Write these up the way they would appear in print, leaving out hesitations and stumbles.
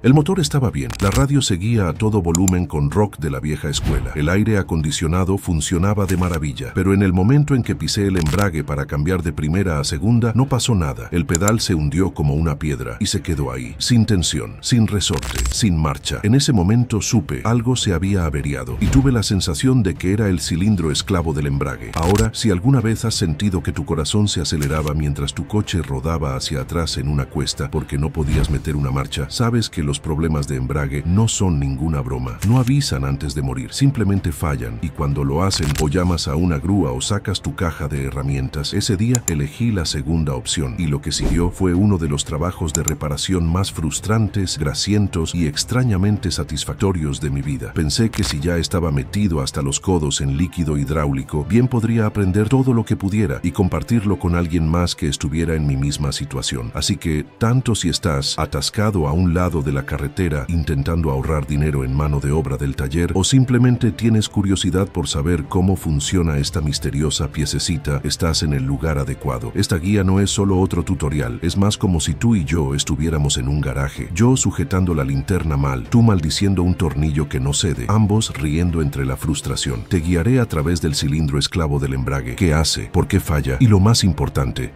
El motor estaba bien, la radio seguía a todo volumen con rock de la vieja escuela. El aire acondicionado funcionaba de maravilla, pero en el momento en que pisé el embrague para cambiar de primera a segunda, no pasó nada. El pedal se hundió como una piedra y se quedó ahí, sin tensión, sin resorte, sin marcha. En ese momento supe, algo se había averiado y tuve la sensación de que era el cilindro esclavo del embrague. Ahora, si alguna vez has sentido que tu corazón se aceleraba mientras tu coche rodaba hacia atrás en una cuesta porque no podías meter una marcha, sabes que los problemas de embrague no son ninguna broma. No avisan antes de morir, simplemente fallan, y cuando lo hacen, o llamas a una grúa o sacas tu caja de herramientas. Ese día elegí la segunda opción, y lo que siguió fue uno de los trabajos de reparación más frustrantes, grasientos y extrañamente satisfactorios de mi vida. Pensé que si ya estaba metido hasta los codos en líquido hidráulico, bien podría aprender todo lo que pudiera y compartirlo con alguien más que estuviera en mi misma situación. Así que, tanto si estás atascado a un lado de la carretera intentando ahorrar dinero en mano de obra del taller, o simplemente tienes curiosidad por saber cómo funciona esta misteriosa piececita, estás en el lugar adecuado. Esta guía no es solo otro tutorial, es más como si tú y yo estuviéramos en un garaje, yo sujetando la linterna mal, tú maldiciendo un tornillo que no cede, ambos riendo entre la frustración. Te guiaré a través del cilindro esclavo del embrague, qué hace, por qué falla y, lo más importante,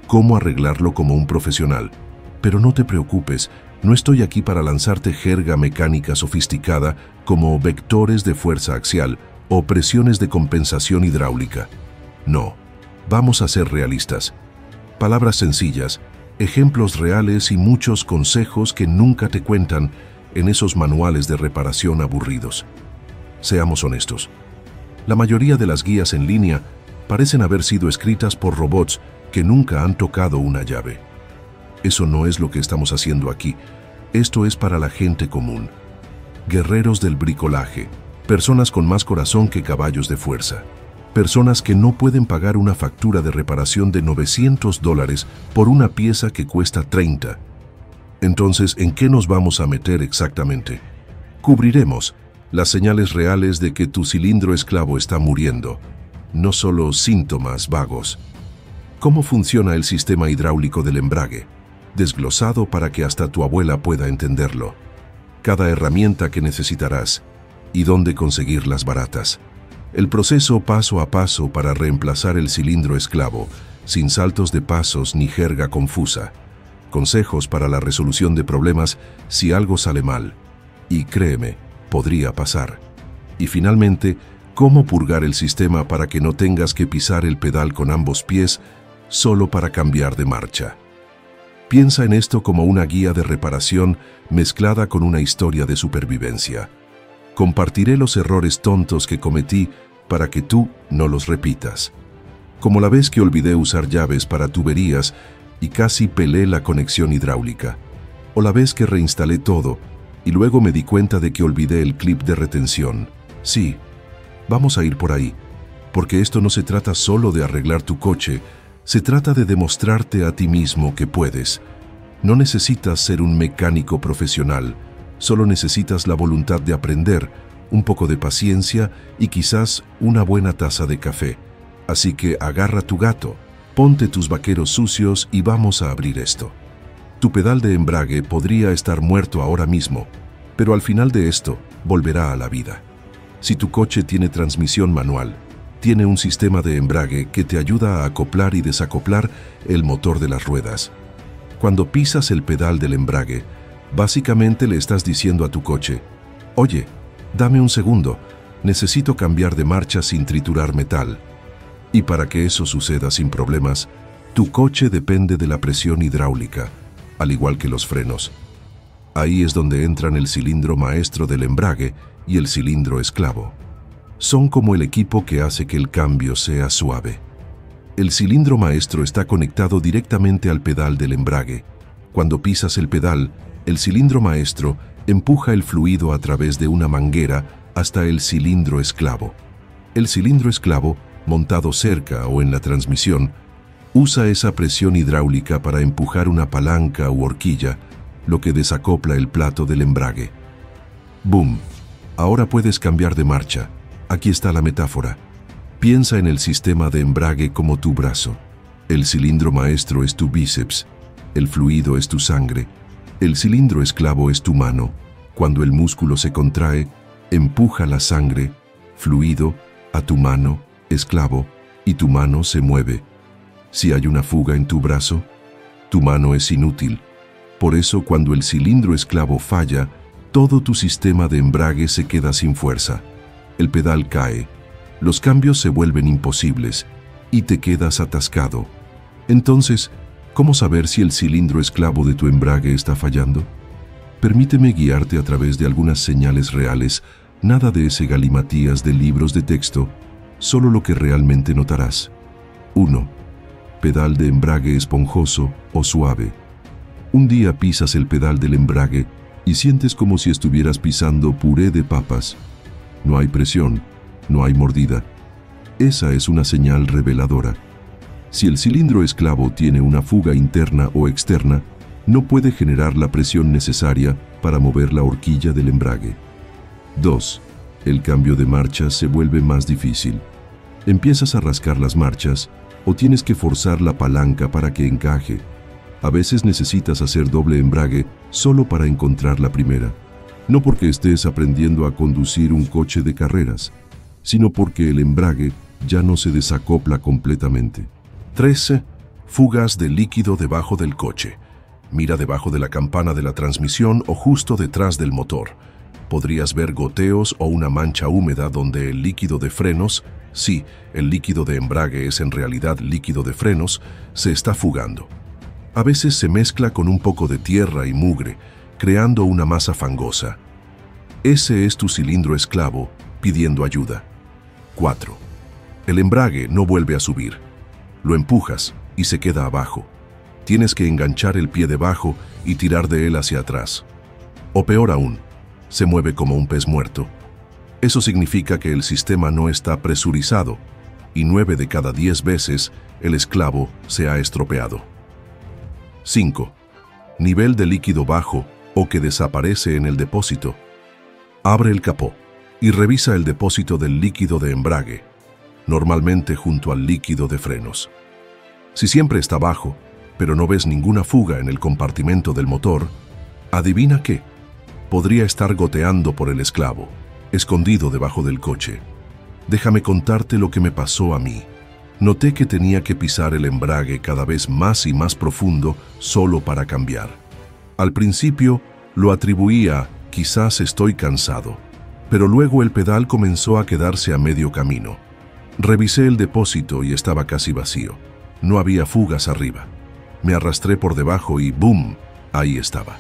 cómo arreglarlo como un profesional. Pero no te preocupes, no estoy aquí para lanzarte jerga mecánica sofisticada como vectores de fuerza axial o presiones de compensación hidráulica. No, vamos a ser realistas. Palabras sencillas, ejemplos reales y muchos consejos que nunca te cuentan en esos manuales de reparación aburridos. Seamos honestos. La mayoría de las guías en línea parecen haber sido escritas por robots que nunca han tocado una llave. Eso no es lo que estamos haciendo aquí. Esto es para la gente común. Guerreros del bricolaje. Personas con más corazón que caballos de fuerza. Personas que no pueden pagar una factura de reparación de $900 por una pieza que cuesta 30. Entonces, ¿en qué nos vamos a meter exactamente? Cubriremos las señales reales de que tu cilindro esclavo está muriendo, no solo síntomas vagos. ¿Cómo funciona el sistema hidráulico del embrague? Desglosado para que hasta tu abuela pueda entenderlo. Cada herramienta que necesitarás y dónde conseguirlas baratas. El proceso paso a paso para reemplazar el cilindro esclavo, sin saltos de pasos ni jerga confusa. Consejos para la resolución de problemas si algo sale mal. Y créeme, podría pasar. Y finalmente, cómo purgar el sistema para que no tengas que pisar el pedal con ambos pies solo para cambiar de marcha. Piensa en esto como una guía de reparación mezclada con una historia de supervivencia. Compartiré los errores tontos que cometí para que tú no los repitas. Como la vez que olvidé usar llaves para tuberías y casi pelé la conexión hidráulica. O la vez que reinstalé todo y luego me di cuenta de que olvidé el clip de retención. Sí, vamos a ir por ahí, porque esto no se trata solo de arreglar tu coche, se trata de demostrarte a ti mismo que puedes. No necesitas ser un mecánico profesional, solo necesitas la voluntad de aprender, un poco de paciencia y quizás una buena taza de café. Así que agarra tu gato, ponte tus vaqueros sucios y vamos a abrir esto. Tu pedal de embrague podría estar muerto ahora mismo, pero al final de esto volverá a la vida. Si tu coche tiene transmisión manual, tiene un sistema de embrague que te ayuda a acoplar y desacoplar el motor de las ruedas. Cuando pisas el pedal del embrague, básicamente le estás diciendo a tu coche, oye, dame un segundo, necesito cambiar de marcha sin triturar metal. Y para que eso suceda sin problemas, tu coche depende de la presión hidráulica, al igual que los frenos. Ahí es donde entran el cilindro maestro del embrague y el cilindro esclavo. Son como el equipo que hace que el cambio sea suave. El cilindro maestro está conectado directamente al pedal del embrague. Cuando pisas el pedal, el cilindro maestro empuja el fluido a través de una manguera hasta el cilindro esclavo. El cilindro esclavo, montado cerca o en la transmisión, usa esa presión hidráulica para empujar una palanca u horquilla, lo que desacopla el plato del embrague. ¡Boom! Ahora puedes cambiar de marcha. Aquí está la metáfora. Piensa en el sistema de embrague como tu brazo. El cilindro maestro es tu bíceps, el fluido es tu sangre, El cilindro esclavo es tu mano. Cuando el músculo se contrae, empuja la sangre, fluido, a tu mano, esclavo, y tu mano se mueve. Si hay una fuga en tu brazo, tu mano es inútil. Por eso, cuando el cilindro esclavo falla, todo tu sistema de embrague se queda sin fuerza. El pedal cae, los cambios se vuelven imposibles y te quedas atascado. Entonces, ¿cómo saber si el cilindro esclavo de tu embrague está fallando? Permíteme guiarte a través de algunas señales reales, nada de ese galimatías de libros de texto, solo lo que realmente notarás. 1. Pedal de embrague esponjoso o suave. Un día pisas el pedal del embrague y sientes como si estuvieras pisando puré de papas. No hay presión, no hay mordida. Esa es una señal reveladora. Si el cilindro esclavo tiene una fuga interna o externa, no puede generar la presión necesaria para mover la horquilla del embrague. 2. El cambio de marcha se vuelve más difícil. Empiezas a rascar las marchas o tienes que forzar la palanca para que encaje. A veces necesitas hacer doble embrague solo para encontrar la primera. No porque estés aprendiendo a conducir un coche de carreras, sino porque el embrague ya no se desacopla completamente. 13. Fugas de líquido debajo del coche. Mira debajo de la campana de la transmisión o justo detrás del motor. Podrías ver goteos o una mancha húmeda donde el líquido de frenos, sí, el líquido de embrague es en realidad líquido de frenos, se está fugando. A veces se mezcla con un poco de tierra y mugre, creando una masa fangosa. Ese es tu cilindro esclavo pidiendo ayuda. 4. El embrague no vuelve a subir. Lo empujas y se queda abajo. Tienes que enganchar el pie debajo y tirar de él hacia atrás. O peor aún, se mueve como un pez muerto. Eso significa que el sistema no está presurizado y 9 de cada 10 veces el esclavo se ha estropeado. 5. Nivel de líquido bajo o que desaparece en el depósito. Abre el capó y revisa el depósito del líquido de embrague, normalmente junto al líquido de frenos. Si siempre está bajo, pero no ves ninguna fuga en el compartimento del motor, adivina qué, podría estar goteando por el esclavo, escondido debajo del coche. Déjame contarte lo que me pasó a mí. Noté que tenía que pisar el embrague cada vez más y más profundo solo para cambiar. Al principio lo atribuía a quizás estoy cansado, pero luego el pedal comenzó a quedarse a medio camino. Revisé el depósito y estaba casi vacío. No había fugas arriba. Me arrastré por debajo y ¡boom! Ahí estaba.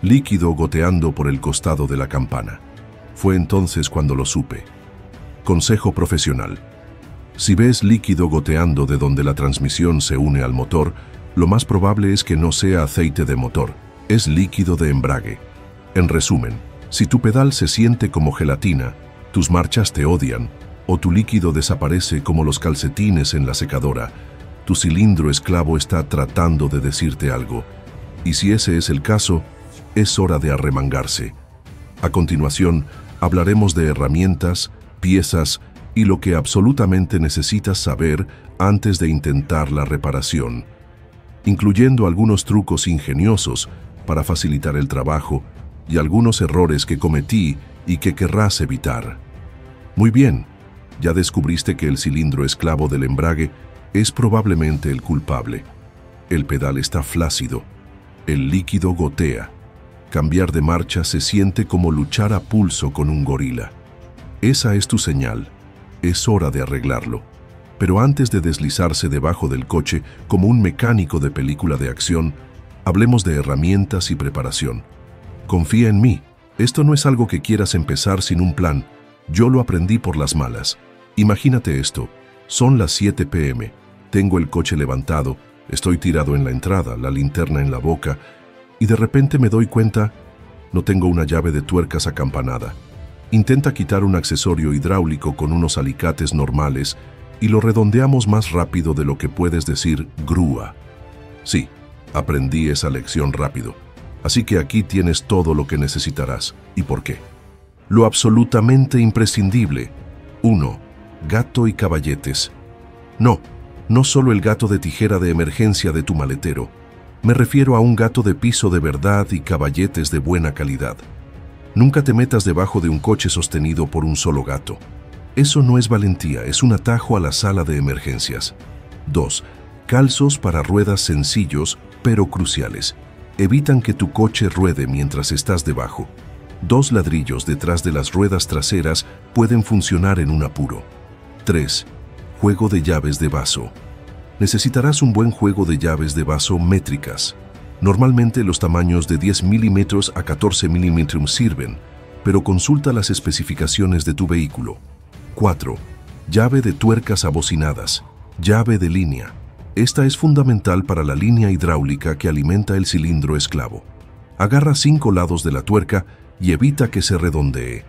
Líquido goteando por el costado de la campana. Fue entonces cuando lo supe. Consejo profesional. Si ves líquido goteando de donde la transmisión se une al motor, lo más probable es que no sea aceite de motor, es líquido de embrague. En resumen, si tu pedal se siente como gelatina, tus marchas te odian, o tu líquido desaparece como los calcetines en la secadora, tu cilindro esclavo está tratando de decirte algo. Y si ese es el caso, es hora de arremangarse. A continuación, hablaremos de herramientas, piezas y lo que absolutamente necesitas saber antes de intentar la reparación, incluyendo algunos trucos ingeniosos para facilitar el trabajo y algunos errores que cometí y que querrás evitar. Muy bien, ya descubriste que el cilindro esclavo del embrague es probablemente el culpable. El pedal está flácido, el líquido gotea. Cambiar de marcha se siente como luchar a pulso con un gorila. Esa es tu señal. Es hora de arreglarlo. Pero antes de deslizarse debajo del coche como un mecánico de película de acción, hablemos de herramientas y preparación. Confía en mí. Esto no es algo que quieras empezar sin un plan. Yo lo aprendí por las malas. Imagínate esto. Son las 7 p.m. Tengo el coche levantado, estoy tirado en la entrada, la linterna en la boca, y de repente me doy cuenta, no tengo una llave de tuercas acampanada. Intenta quitar un accesorio hidráulico con unos alicates normales y lo redondeamos más rápido de lo que puedes decir grúa. Sí, aprendí esa lección rápido. Así que aquí tienes todo lo que necesitarás. ¿Y por qué? Lo absolutamente imprescindible. 1. Gato y caballetes. No solo el gato de tijera de emergencia de tu maletero. Me refiero a un gato de piso de verdad y caballetes de buena calidad. Nunca te metas debajo de un coche sostenido por un solo gato. Eso no es valentía, es un atajo a la sala de emergencias. 2. Calzos para ruedas sencillos, pero cruciales. Evitan que tu coche ruede mientras estás debajo. 2 ladrillos detrás de las ruedas traseras pueden funcionar en un apuro. 3. Juego de llaves de vaso. Necesitarás un buen juego de llaves de vaso métricas. Normalmente los tamaños de 10 milímetros a 14 milímetros sirven, pero consulta las especificaciones de tu vehículo. 4. Llave de tuercas abocinadas. Llave de línea. Esta es fundamental para la línea hidráulica que alimenta el cilindro esclavo. Agarra 5 lados de la tuerca y evita que se redondee.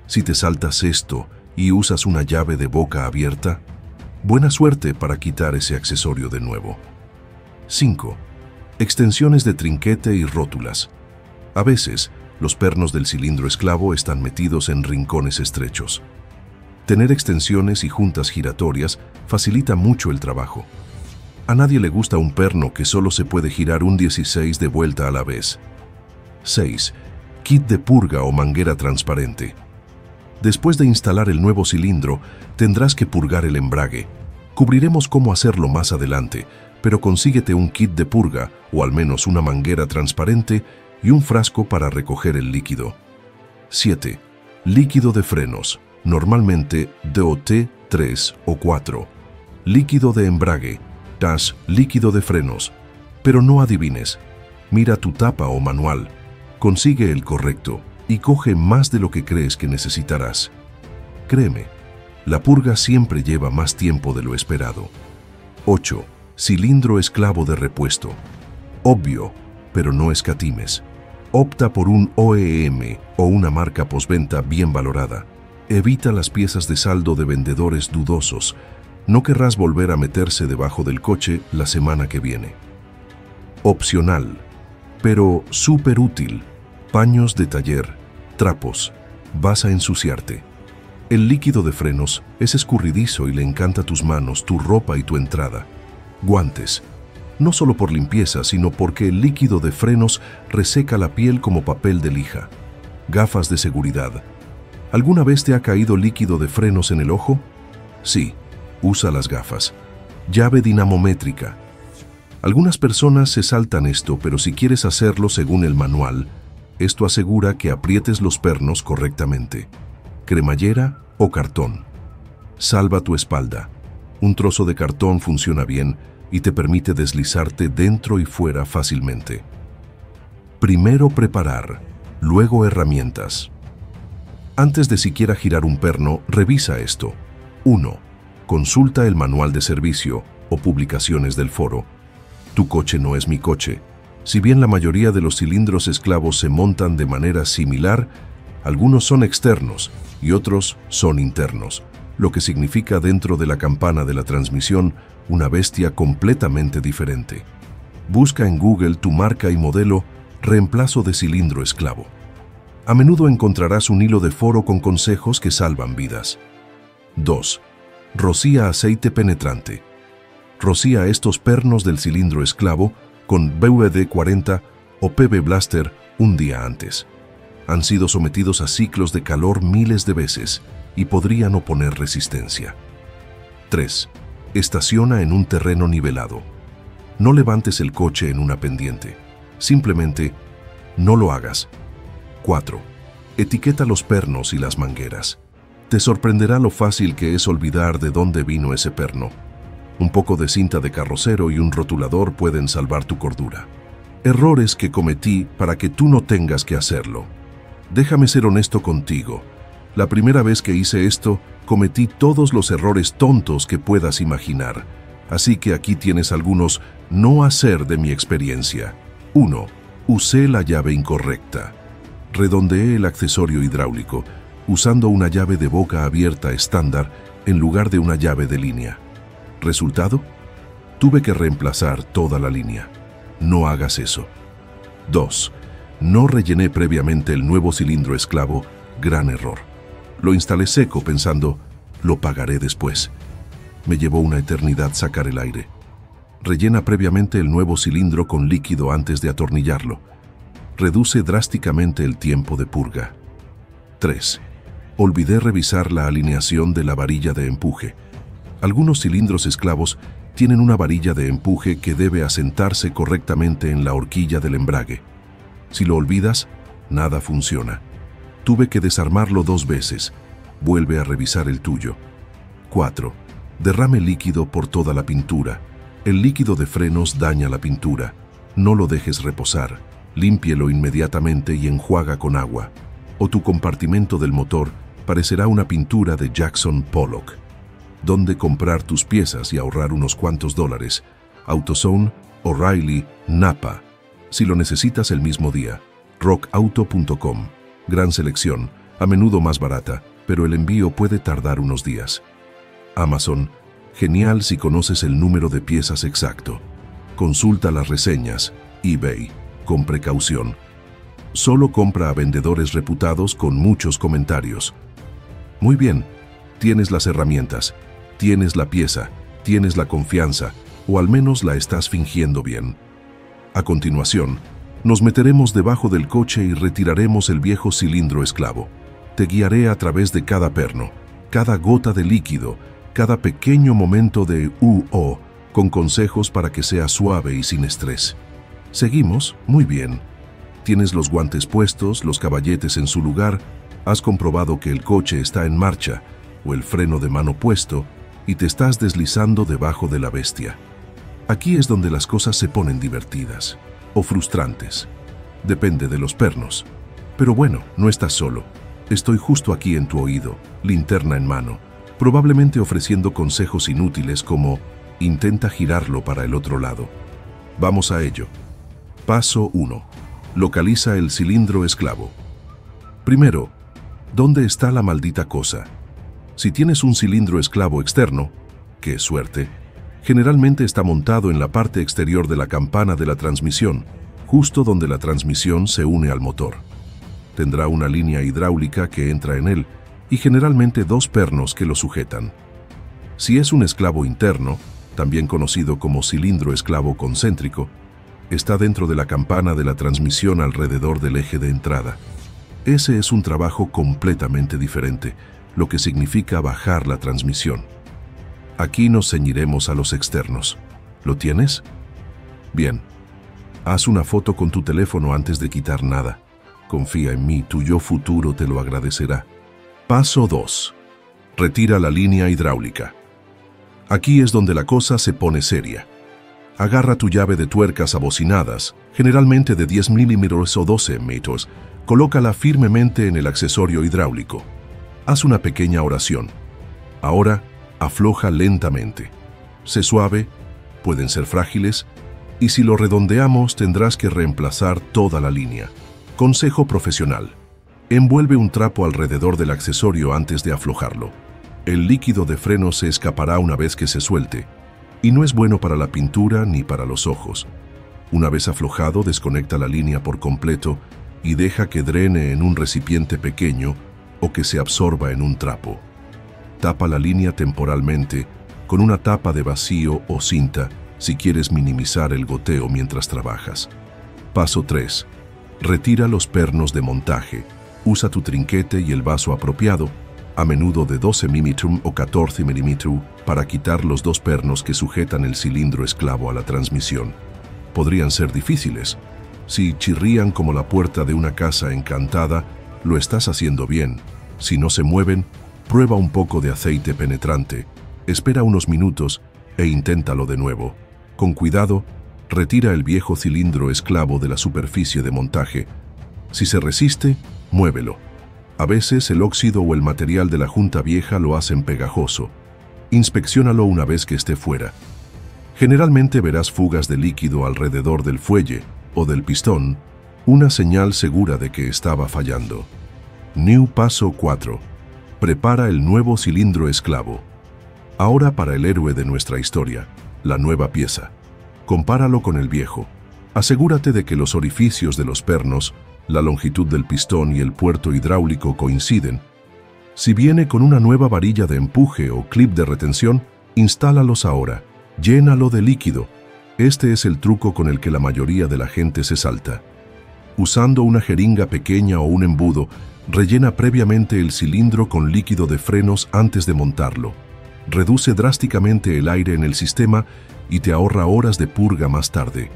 Si te saltas esto y usas una llave de boca abierta, buena suerte para quitar ese accesorio de nuevo. 5. Extensiones de trinquete y rótulas. A veces, los pernos del cilindro esclavo están metidos en rincones estrechos. Tener extensiones y juntas giratorias facilita mucho el trabajo. A nadie le gusta un perno que solo se puede girar un 16 de vuelta a la vez. 6. Kit de purga o manguera transparente. Después de instalar el nuevo cilindro, tendrás que purgar el embrague. Cubriremos cómo hacerlo más adelante, pero consíguete un kit de purga o al menos una manguera transparente y un frasco para recoger el líquido. 7. Líquido de frenos, normalmente DOT 3 o 4. Líquido de embrague, líquido de frenos. Pero no adivines. Mira tu tapa o manual. Consigue el correcto y coge más de lo que crees que necesitarás. Créeme, la purga siempre lleva más tiempo de lo esperado. 8. Cilindro esclavo de repuesto. Obvio, pero no escatimes. Opta por un OEM o una marca postventa bien valorada. Evita las piezas de saldo de vendedores dudosos. No querrás volver a meterse debajo del coche la semana que viene. Opcional, pero súper útil. Paños de taller, trapos. Vas a ensuciarte. El líquido de frenos es escurridizo y le encanta tus manos, tu ropa y tu entrada. Guantes. No solo por limpieza, sino porque el líquido de frenos reseca la piel como papel de lija. Gafas de seguridad. ¿Alguna vez te ha caído líquido de frenos en el ojo? Sí, usa las gafas. Llave dinamométrica. Algunas personas se saltan esto, pero si quieres hacerlo según el manual, esto asegura que aprietes los pernos correctamente. Cremallera o cartón. Salva tu espalda. Un trozo de cartón funciona bien y te permite deslizarte dentro y fuera fácilmente. Primero preparar, luego herramientas. Antes de siquiera girar un perno, revisa esto. 1. Consulta el manual de servicio o publicaciones del foro. Tu coche no es mi coche. Si bien la mayoría de los cilindros esclavos se montan de manera similar, algunos son externos y otros son internos, lo que significa dentro de la campana de la transmisión una bestia completamente diferente. Busca en Google tu marca y modelo reemplazo de cilindro esclavo. A menudo encontrarás un hilo de foro con consejos que salvan vidas. 2. Rocía aceite penetrante. Rocía estos pernos del cilindro esclavo con WD-40 o PB Blaster un día antes. Han sido sometidos a ciclos de calor miles de veces y podrían oponer resistencia. 3. Estaciona en un terreno nivelado. No levantes el coche en una pendiente. Simplemente no lo hagas. 4. Etiqueta los pernos y las mangueras. Te sorprenderá lo fácil que es olvidar de dónde vino ese perno. Un poco de cinta de carrocero y un rotulador pueden salvar tu cordura. Errores que cometí para que tú no tengas que hacerlo. Déjame ser honesto contigo. La primera vez que hice esto, cometí todos los errores tontos que puedas imaginar. Así que aquí tienes algunos no hacer de mi experiencia. 1. Usé la llave incorrecta. Redondeé el accesorio hidráulico, usando una llave de boca abierta estándar en lugar de una llave de línea. ¿Resultado? Tuve que reemplazar toda la línea. No hagas eso. 2. No rellené previamente el nuevo cilindro esclavo. Gran error. Lo instalé seco pensando, lo pagaré después. Me llevó una eternidad sacar el aire. Rellena previamente el nuevo cilindro con líquido antes de atornillarlo. Reduce drásticamente el tiempo de purga. 3. Olvidé revisar la alineación de la varilla de empuje. Algunos cilindros esclavos tienen una varilla de empuje que debe asentarse correctamente en la horquilla del embrague. Si lo olvidas, nada funciona. Tuve que desarmarlo 2 veces. Vuelve a revisar el tuyo. 4. Derrame líquido por toda la pintura. El líquido de frenos daña la pintura. No lo dejes reposar. Límpielo inmediatamente y enjuaga con agua. O tu compartimento del motor parecerá una pintura de Jackson Pollock. ¿Dónde comprar tus piezas y ahorrar unos cuantos dólares? AutoZone, O'Reilly, Napa. Si lo necesitas el mismo día. rockauto.com. Gran selección, a menudo más barata, pero el envío puede tardar unos días. Amazon. Genial si conoces el número de piezas exacto. Consulta las reseñas. eBay. Con precaución. Solo compra a vendedores reputados con muchos comentarios. Muy bien, tienes las herramientas, tienes la pieza, tienes la confianza, o al menos la estás fingiendo bien. A continuación, nos meteremos debajo del coche y retiraremos el viejo cilindro esclavo. Te guiaré a través de cada perno, cada gota de líquido, cada pequeño momento de U-O, con consejos para que sea suave y sin estrés. ¿Seguimos? Muy bien. Tienes los guantes puestos, los caballetes en su lugar, has comprobado que el coche está en marcha, o el freno de mano puesto, y te estás deslizando debajo de la bestia. Aquí es donde las cosas se ponen divertidas, o frustrantes. Depende de los pernos. Pero bueno, no estás solo. Estoy justo aquí en tu oído, linterna en mano, probablemente ofreciendo consejos inútiles como intenta girarlo para el otro lado. Vamos a ello. Paso 1. Localiza el cilindro esclavo. Primero, ¿dónde está la maldita cosa? Si tienes un cilindro esclavo externo, ¡qué suerte!, generalmente está montado en la parte exterior de la campana de la transmisión, justo donde la transmisión se une al motor. Tendrá una línea hidráulica que entra en él y generalmente 2 pernos que lo sujetan. Si es un esclavo interno, también conocido como cilindro esclavo concéntrico, está dentro de la campana de la transmisión alrededor del eje de entrada. Ese es un trabajo completamente diferente, lo que significa bajar la transmisión. Aquí nos ceñiremos a los externos. ¿Lo tienes? Bien. Haz una foto con tu teléfono antes de quitar nada. Confía en mí, tu yo futuro te lo agradecerá. Paso 2. Retira la línea hidráulica. Aquí es donde la cosa se pone seria. Agarra tu llave de tuercas abocinadas, generalmente de 10 milímetros o 12 metros, colócala firmemente en el accesorio hidráulico. Haz una pequeña oración. Ahora, afloja lentamente. Sé suave, pueden ser frágiles, y si lo redondeamos tendrás que reemplazar toda la línea. Consejo profesional. Envuelve un trapo alrededor del accesorio antes de aflojarlo. El líquido de freno se escapará una vez que se suelte, y no es bueno para la pintura ni para los ojos. Una vez aflojado, desconecta la línea por completo y deja que drene en un recipiente pequeño o que se absorba en un trapo. Tapa la línea temporalmente con una tapa de vacío o cinta si quieres minimizar el goteo mientras trabajas. Paso 3. Retira los pernos de montaje. Usa tu trinquete y el vaso apropiado, a menudo de 12 mm o 14 mm, para quitar los 2 pernos que sujetan el cilindro esclavo a la transmisión. Podrían ser difíciles. Si chirrían como la puerta de una casa encantada, lo estás haciendo bien. Si no se mueven, prueba un poco de aceite penetrante, espera unos minutos e inténtalo de nuevo. Con cuidado, retira el viejo cilindro esclavo de la superficie de montaje. Si se resiste, muévelo. A veces el óxido o el material de la junta vieja lo hacen pegajoso. Inspecciónalo una vez que esté fuera. Generalmente verás fugas de líquido alrededor del fuelle o del pistón, una señal segura de que estaba fallando. Paso 4. Prepara el nuevo cilindro esclavo. Ahora para el héroe de nuestra historia, la nueva pieza. Compáralo con el viejo. Asegúrate de que los orificios de los pernos, la longitud del pistón y el puerto hidráulico coinciden. Si viene con una nueva varilla de empuje o clip de retención, instálalos ahora, llénalo de líquido Este es el truco con el que la mayoría de la gente se salta. Usando una jeringa pequeña o un embudo, rellena previamente el cilindro con líquido de frenos antes de montarlo. Reduce drásticamente el aire en el sistema y te ahorra horas de purga más tarde.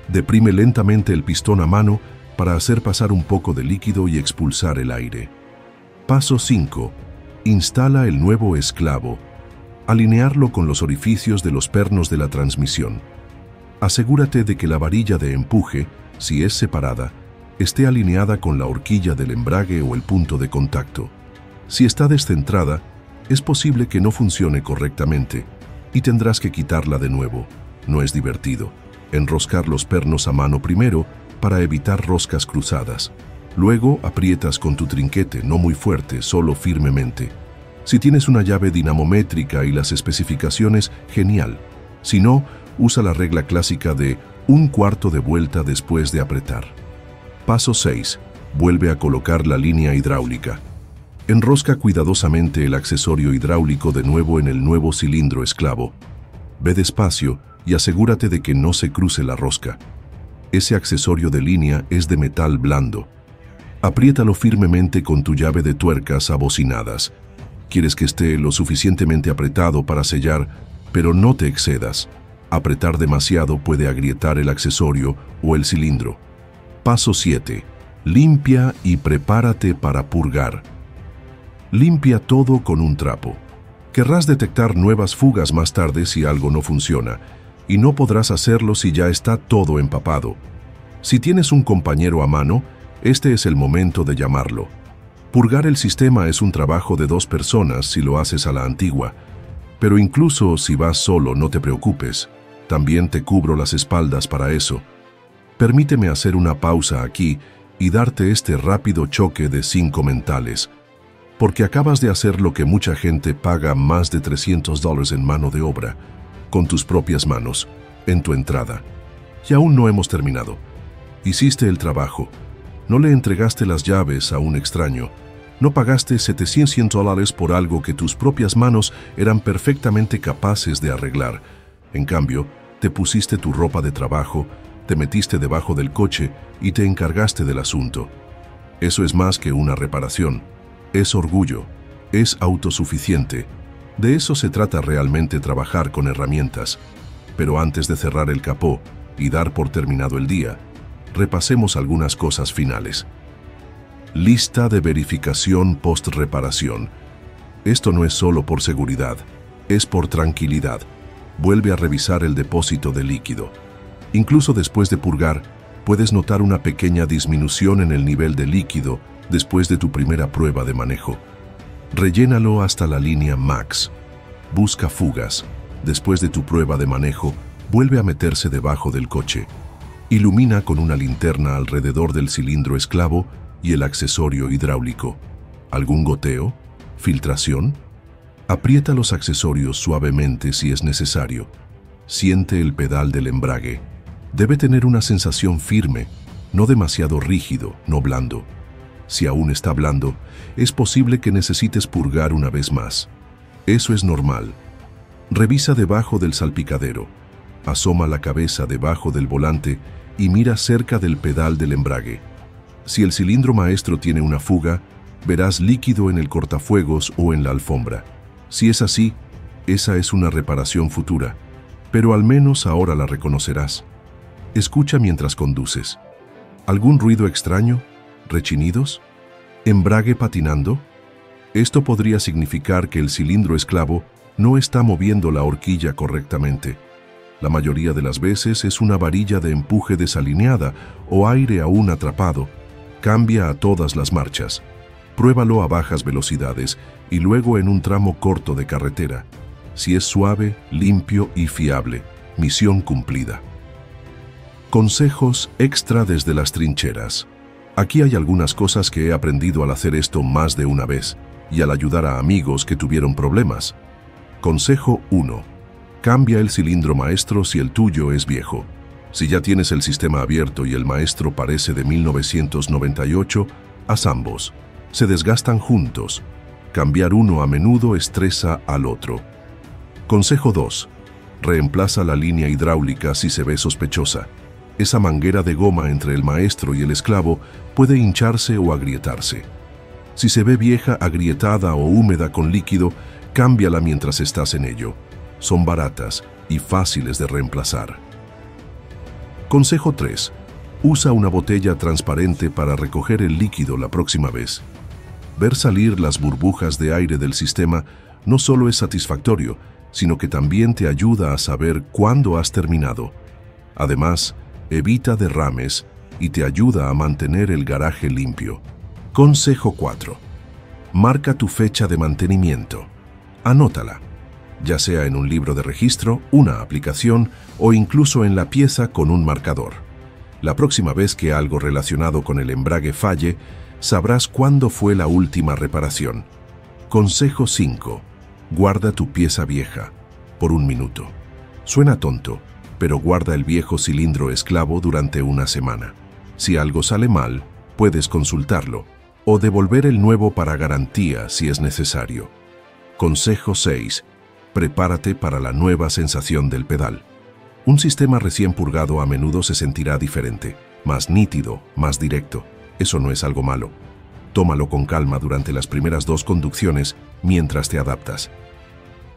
Deprime lentamente el pistón a mano para hacer pasar un poco de líquido y expulsar el aire. Paso 5. Instala el nuevo esclavo. Alinearlo con los orificios de los pernos de la transmisión. Asegúrate de que la varilla de empuje, si es separada, esté alineada con la horquilla del embrague o el punto de contacto. Si está descentrada, es posible que no funcione correctamente y tendrás que quitarla de nuevo. No es divertido. Enroscar los pernos a mano primero para evitar roscas cruzadas. Luego aprietas con tu trinquete, no muy fuerte, solo firmemente. Si tienes una llave dinamométrica y las especificaciones, genial. Si no, usa la regla clásica de 1/4 de vuelta después de apretar. Paso 6. Vuelve a colocar la línea hidráulica. Enrosca cuidadosamente el accesorio hidráulico de nuevo en el nuevo cilindro esclavo. Ve despacio y asegúrate de que no se cruce la rosca. Ese accesorio de línea es de metal blando. Apriétalo firmemente con tu llave de tuercas abocinadas. Quieres que esté lo suficientemente apretado para sellar, pero no te excedas. Apretar demasiado puede agrietar el accesorio o el cilindro. Paso 7. Limpia y prepárate para purgar. Limpia todo con un trapo. Querrás detectar nuevas fugas más tarde si algo no funciona, y no podrás hacerlo si ya está todo empapado. Si tienes un compañero a mano, este es el momento de llamarlo. Purgar el sistema es un trabajo de 2 personas si lo haces a la antigua, pero incluso si vas solo, no te preocupes. También te cubro las espaldas para eso. Permíteme hacer una pausa aquí y darte este rápido choque de 5 mentales, porque acabas de hacer lo que mucha gente paga más de $300 en mano de obra, con tus propias manos, en tu entrada. Y aún no hemos terminado. Hiciste el trabajo. No le entregaste las llaves a un extraño. No pagaste $700 por algo que tus propias manos eran perfectamente capaces de arreglar. En cambio, te pusiste tu ropa de trabajo, te metiste debajo del coche y te encargaste del asunto. Eso es más que una reparación. Es orgullo. Es autosuficiente. De eso se trata realmente, trabajar con herramientas. Pero antes de cerrar el capó y dar por terminado el día, repasemos algunas cosas finales. Lista de verificación post-reparación. Esto no es solo por seguridad, es por tranquilidad. Vuelve a revisar el depósito de líquido. Incluso después de purgar, puedes notar una pequeña disminución en el nivel de líquido después de tu primera prueba de manejo. Rellénalo hasta la línea max. Busca fugas. Después de tu prueba de manejo, vuelve a meterse debajo del coche. Ilumina con una linterna alrededor del cilindro esclavo y el accesorio hidráulico. ¿Algún goteo? ¿Filtración? Aprieta los accesorios suavemente si es necesario. Siente el pedal del embrague. Debe tener una sensación firme, no demasiado rígido, no blando. Si aún está blando, es posible que necesites purgar una vez más. Eso es normal. Revisa debajo del salpicadero. Asoma la cabeza debajo del volante y mira cerca del pedal del embrague. Si el cilindro maestro tiene una fuga, verás líquido en el cortafuegos o en la alfombra. Si es así, esa es una reparación futura, pero al menos ahora la reconocerás. Escucha mientras conduces. ¿Algún ruido extraño? ¿Rechinidos? ¿Embrague patinando? Esto podría significar que el cilindro esclavo no está moviendo la horquilla correctamente. La mayoría de las veces es una varilla de empuje desalineada o aire aún atrapado. Cambia a todas las marchas. Pruébalo a bajas velocidades y luego en un tramo corto de carretera. Si es suave, limpio y fiable, misión cumplida. Consejos extra desde las trincheras. Aquí hay algunas cosas que he aprendido al hacer esto más de una vez y al ayudar a amigos que tuvieron problemas. Consejo 1. Cambia el cilindro maestro si el tuyo es viejo. Si ya tienes el sistema abierto y el maestro parece de 1998, haz ambos. Se desgastan juntos. Cambiar uno a menudo estresa al otro. Consejo 2. Reemplaza la línea hidráulica si se ve sospechosa. Esa manguera de goma entre el maestro y el esclavo puede hincharse o agrietarse. Si se ve vieja, agrietada o húmeda con líquido, cámbiala mientras estás en ello. Son baratas y fáciles de reemplazar. Consejo 3. Usa una botella transparente para recoger el líquido la próxima vez. Ver salir las burbujas de aire del sistema no solo es satisfactorio, sino que también te ayuda a saber cuándo has terminado. Además, evita derrames y te ayuda a mantener el garaje limpio. Consejo 4. Marca tu fecha de mantenimiento. Anótala, ya sea en un libro de registro, una aplicación o incluso en la pieza con un marcador. La próxima vez que algo relacionado con el embrague falle, sabrás cuándo fue la última reparación. Consejo 5. Guarda tu pieza vieja por un minuto. Suena tonto, pero guarda el viejo cilindro esclavo durante una semana. Si algo sale mal, puedes consultarlo o devolver el nuevo para garantía si es necesario. Consejo 6. Prepárate para la nueva sensación del pedal. Un sistema recién purgado a menudo se sentirá diferente, más nítido, más directo. Eso no es algo malo. Tómalo con calma durante las primeras 2 conducciones mientras te adaptas.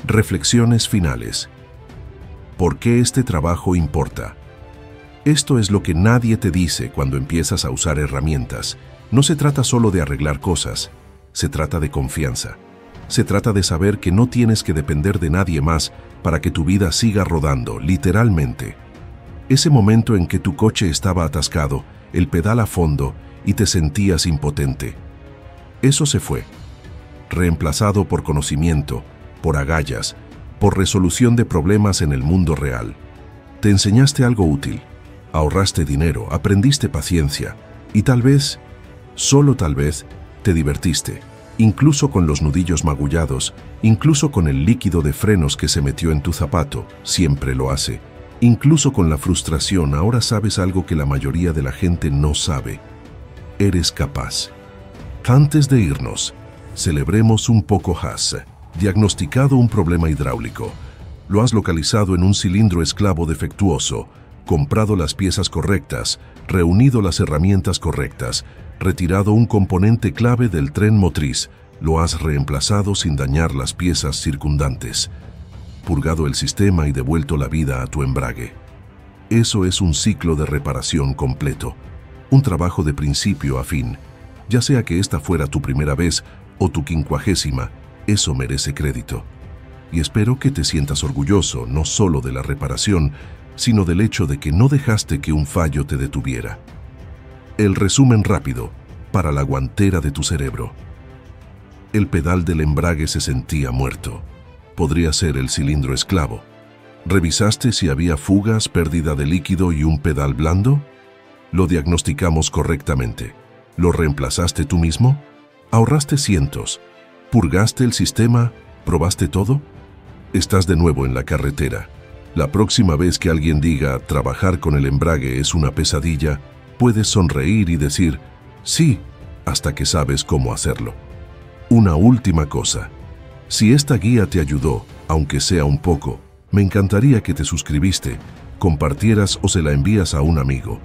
Reflexiones finales. ¿Por qué este trabajo importa? Esto es lo que nadie te dice cuando empiezas a usar herramientas. No se trata solo de arreglar cosas, se trata de confianza. Se trata de saber que no tienes que depender de nadie más para que tu vida siga rodando, literalmente. Ese momento en que tu coche estaba atascado, el pedal a fondo y te sentías impotente. Eso se fue, reemplazado por conocimiento, por agallas, por resolución de problemas en el mundo real. Te enseñaste algo útil, ahorraste dinero, aprendiste paciencia y tal vez, solo tal vez, te divertiste, incluso con los nudillos magullados, incluso con el líquido de frenos que se metió en tu zapato, siempre lo hace, incluso con la frustración. Ahora sabes algo que la mayoría de la gente no sabe. Eres capaz. Antes de irnos, celebremos un poco. Has diagnosticado un problema hidráulico. Lo has localizado en un cilindro esclavo defectuoso, comprado las piezas correctas, reunido las herramientas correctas, retirado un componente clave del tren motriz, lo has reemplazado sin dañar las piezas circundantes, purgado el sistema y devuelto la vida a tu embrague. Eso es un ciclo de reparación completo, un trabajo de principio a fin. Ya sea que esta fuera tu primera vez o tu 50ª, eso merece crédito. Y espero que te sientas orgulloso no solo de la reparación, sino del hecho de que no dejaste que un fallo te detuviera. El resumen rápido, para la guantera de tu cerebro. El pedal del embrague se sentía muerto. Podría ser el cilindro esclavo. ¿Revisaste si había fugas, pérdida de líquido y un pedal blando? Lo diagnosticamos correctamente. ¿Lo reemplazaste tú mismo? ¿Ahorraste cientos? ¿Purgaste el sistema? ¿Probaste todo? Estás de nuevo en la carretera. La próxima vez que alguien diga trabajar con el embrague es una pesadilla, puedes sonreír y decir sí, hasta que sabes cómo hacerlo. Una última cosa. Si esta guía te ayudó, aunque sea un poco, me encantaría que te suscribiste, compartieras o se la envías a un amigo.